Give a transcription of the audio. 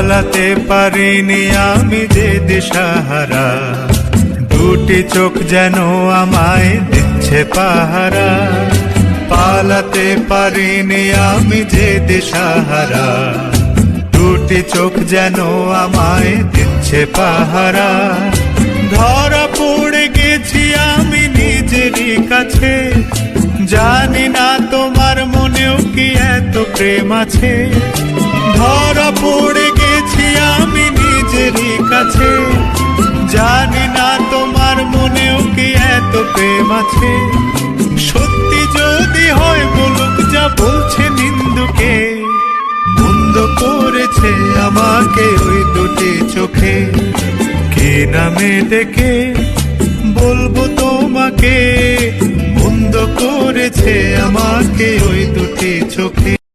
পালাতে পারিনি আমি যে দিশাহারা, দুটি চোখ যেন আমায় দিচ্ছে পাহারা। পালাতে পারিনি আমি যে দিশাহারা, দুটি চোখ যেন আমায় দিচ্ছে পাহারা। ধরা পড়ে গেছি আমি নিজেরই কাছে, জানি না তোমার মনেও কি এত প্রেম আছে। ধরা পড়ে গেছি আমি নিজেরই কাছে, জানি না তোমার মনেও কি এত প্রেম আছে। সত্যি যদি হয় বলুক যা বলছে নিন্দুকে, মন্দ করেছে আমাকে ওই দুটি চোখে। কে নামে ডেকে বলবো তোমাকে, মন্দ করেছে আমাকে ওই দুটি চোখে।